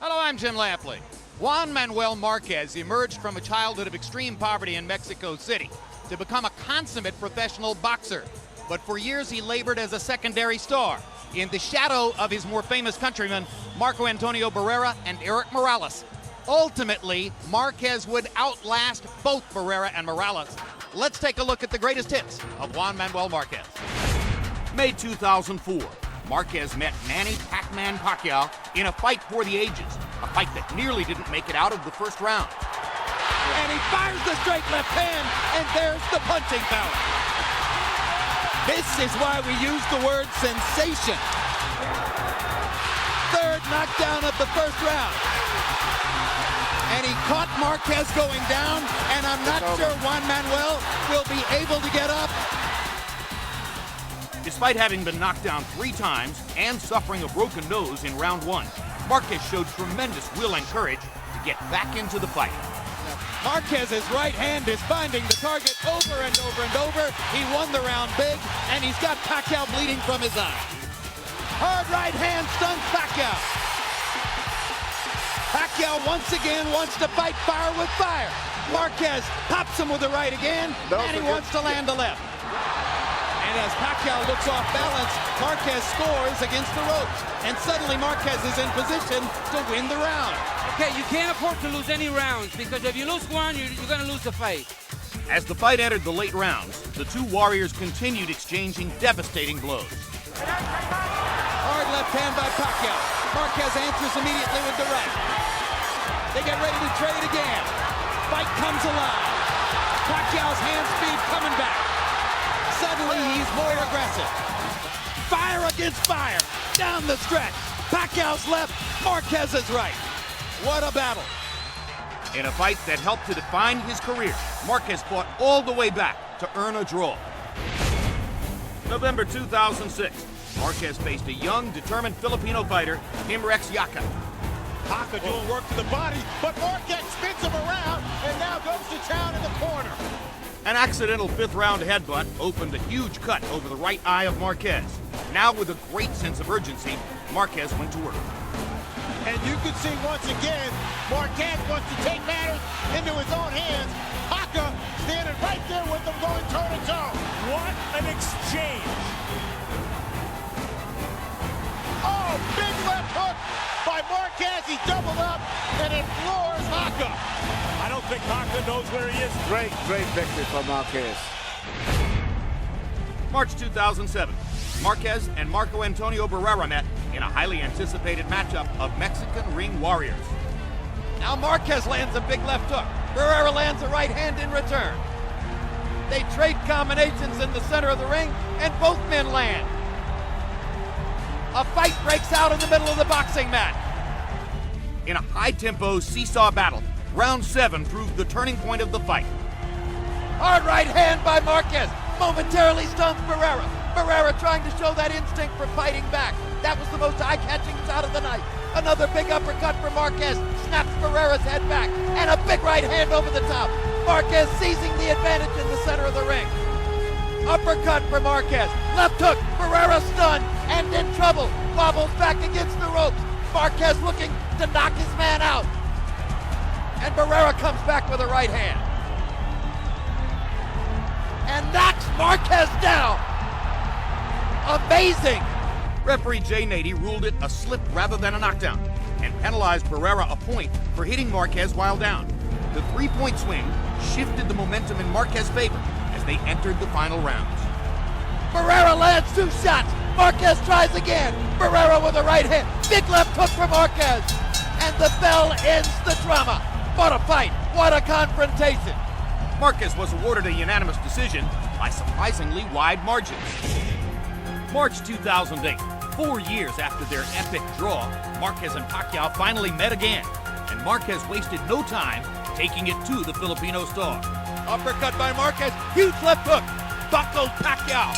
Hello, I'm Jim Lampley. Juan Manuel Marquez emerged from a childhood of extreme poverty in Mexico City to become a consummate professional boxer. But for years he labored as a secondary star in the shadow of his more famous countrymen, Marco Antonio Barrera and Erik Morales. Ultimately, Marquez would outlast both Barrera and Morales. Let's take a look at the greatest hits of Juan Manuel Marquez. May 2004, Marquez met Manny Pac-Man Pacquiao in a fight for the ages, a fight that nearly didn't make it out of the first round. And he fires the straight left hand, and there's the punching power. This is why we use the word sensation. Third knockdown of the first round. And he caught Marquez going down, and I'm not sure Juan Manuel will be able to get up. Despite having been knocked down 3 times and suffering a broken nose in round 1, Marquez showed tremendous will and courage to get back into the fight. Marquez's right hand is finding the target over and over and over. He won the round big, and he's got Pacquiao bleeding from his eye. Hard right hand stuns Pacquiao. Pacquiao once again wants to fight fire with fire. Marquez pops him with the right again, and he wants to land the left. And as Pacquiao looks off balance, Marquez scores against the ropes. And suddenly Marquez is in position to win the round. Okay, you can't afford to lose any rounds, because if you lose one, you're going to lose the fight. As the fight entered the late rounds, the two warriors continued exchanging devastating blows. Hard left hand by Pacquiao. Marquez answers immediately with the right. They get ready to trade again. Fight comes alive. Pacquiao's hand speed coming back. Suddenly, he's more aggressive. Fire against fire. Down the stretch. Pacquiao's left, Marquez's right. What a battle. In a fight that helped to define his career, Marquez fought all the way back to earn a draw. November 2006, Marquez faced a young, determined Filipino fighter, Imrex Yaka. Haka doing work to the body, but Marquez spins him around and now goes to town in the corner. An accidental 5th round headbutt opened a huge cut over the right eye of Marquez. Now with a great sense of urgency, Marquez went to work. And you can see once again, Marquez wants to take matters into his own hands. Haka standing right there with him going toe-to-toe. What an exchange. Oh, big left hook by Marquez. He doubled up and it floors Haka. I don't think Haka knows where he is. Great victory for Marquez. March 2007, Marquez and Marco Antonio Barrera met in a highly anticipated matchup of Mexican ring warriors. Now Marquez lands a big left hook. Barrera lands a right hand in return. They trade combinations in the center of the ring, and both men land. A fight breaks out in the middle of the boxing mat. In a high-tempo seesaw battle, round 7 proved the turning point of the fight. Hard right hand by Marquez momentarily stuns Barrera. Barrera trying to show that instinct for fighting back. That was the most eye-catching shot of the night. Another big uppercut for Marquez snaps Barrera's head back, and a big right hand over the top. Marquez seizing the advantage in the center of the ring. Uppercut for Marquez. Left hook. Barrera stunned and in trouble. Wobbles back against the ropes. Marquez looking to knock his man out. And Barrera comes back with a right hand. And knocks Marquez down. Amazing. Referee Jay Nady ruled it a slip rather than a knockdown and penalized Barrera a point for hitting Marquez while down. The 3-point swing shifted the momentum in Marquez's favor as they entered the final rounds. Barrera lands 2 shots. Marquez tries again. Barrera with a right hand. Big left hook for Marquez. And the bell ends the drama. What a fight. What a confrontation. Marquez was awarded a unanimous decision by surprisingly wide margins. March 2008, 4 years after their epic draw, Marquez and Pacquiao finally met again, and Marquez wasted no time taking it to the Filipino star. Uppercut by Marquez, huge left hook, buckled Pacquiao.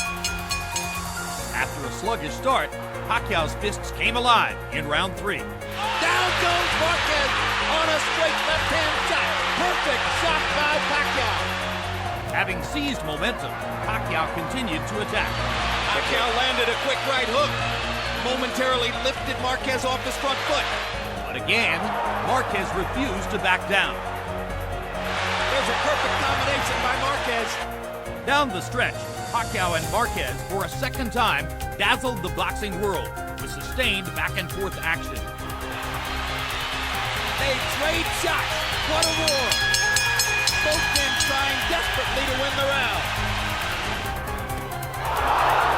After a sluggish start, Pacquiao's fists came alive in round 3. Down goes Marquez on a straight left-hand shot. Perfect shot by Pacquiao. Having seized momentum, Pacquiao continued to attack. Pacquiao landed a quick right hook. Momentarily lifted Marquez off his front foot. But But again, Marquez refused to back down. There's a perfect combination by Marquez. Down the stretch, Pacquiao and Marquez, for a second time, dazzled the boxing world with sustained back-and-forth action. They trade shots. What a war. Both men trying desperately to win the round.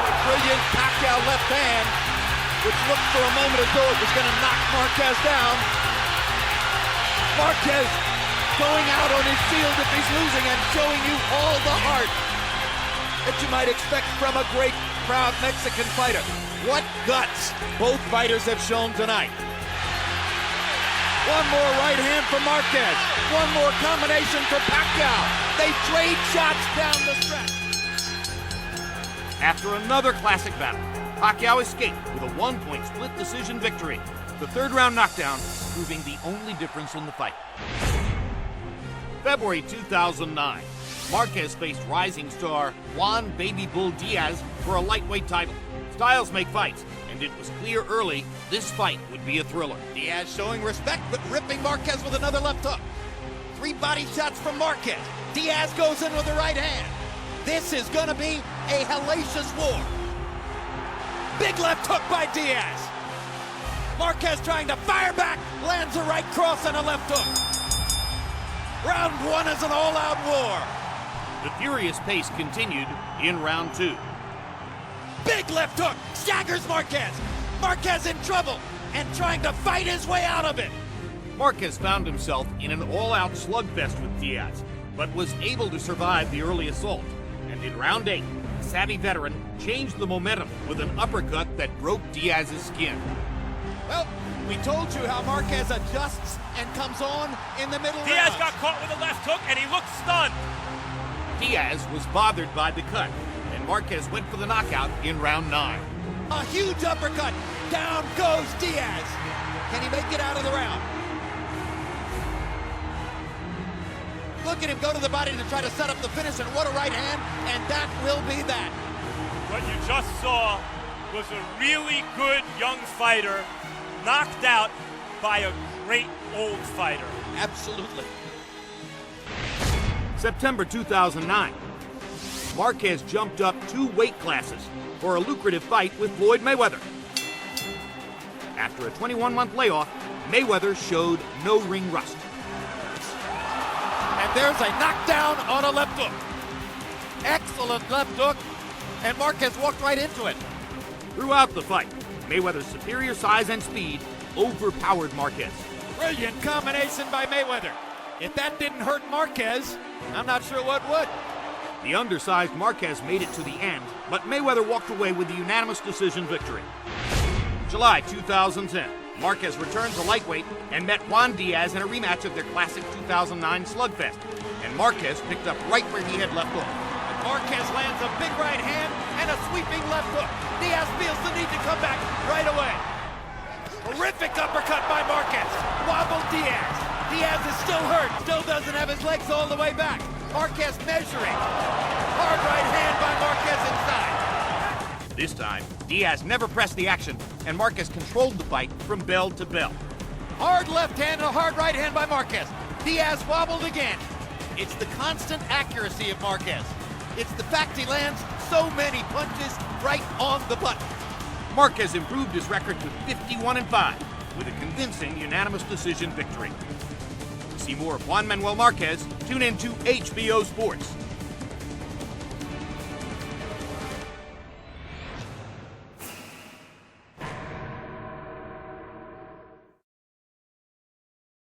A brilliant Pacquiao left hand, which looked for a moment as though it was going to knock Marquez down. Marquez going out on his shield if he's losing and showing you all the heart that you might expect from a great, proud Mexican fighter. What guts both fighters have shown tonight. One more right hand for Marquez. One more combination for Pacquiao. They trade shots down the stretch. After another classic battle, Pacquiao escaped with a 1-point split decision victory. The third-round knockdown proving the only difference in the fight. February 2009, Marquez faced rising star Juan Baby Bull Diaz for a lightweight title. Styles make fights, and it was clear early this fight would be a thriller. Diaz showing respect, but ripping Marquez with another left hook. 3 body shots from Marquez. Diaz goes in with the right hand. This is gonna be a hellacious war. Big left hook by Diaz. Marquez trying to fire back, lands a right cross and a left hook. Round 1 is an all-out war. The furious pace continued in round 2. Big left hook, staggers Marquez. Marquez in trouble and trying to fight his way out of it. Marquez found himself in an all-out slugfest with Diaz, but was able to survive the early assault. And in round 8, the savvy veteran changed the momentum with an uppercut that broke Diaz's skin. Well, we told you how Marquez adjusts and comes on in the middle. Diaz rounds. got caught with a left hook and he looked stunned. Diaz was bothered by the cut, and Marquez went for the knockout in round 9. A huge uppercut. Down goes Diaz. Can he make it out of the round? Look at him go to the body to try to set up the finish, and what a right hand, and that will be that. What you just saw was a really good young fighter knocked out by a great old fighter. Absolutely. September 2009. Marquez jumped up 2 weight classes for a lucrative fight with Floyd Mayweather. After a 21-month layoff, Mayweather showed no ring rust. And there's a knockdown on a left hook. Excellent left hook, and Marquez walked right into it. Throughout the fight, Mayweather's superior size and speed overpowered Marquez. Brilliant combination by Mayweather. If that didn't hurt Marquez, I'm not sure what would. The undersized Marquez made it to the end, but Mayweather walked away with the unanimous decision victory. July 2010, Marquez returned to lightweight and met Juan Diaz in a rematch of their classic 2009 slugfest, and Marquez picked up right where he had left off. Marquez lands a big right hand and a sweeping left hook. Diaz feels the need to come back right away. Horrific uppercut by Marquez. Wobbled Diaz. Diaz is still hurt. Still doesn't have his legs all the way back. Marquez measuring. Hard right hand by Marquez inside. This time, Diaz never pressed the action, and Marquez controlled the fight from bell to bell. Hard left hand and a hard right hand by Marquez. Diaz wobbled again. It's the constant accuracy of Marquez. It's the fact he lands so many punches right on the button. Marquez improved his record to 51-5 with a convincing unanimous decision victory. To see more of Juan Manuel Marquez, tune in to HBO Sports.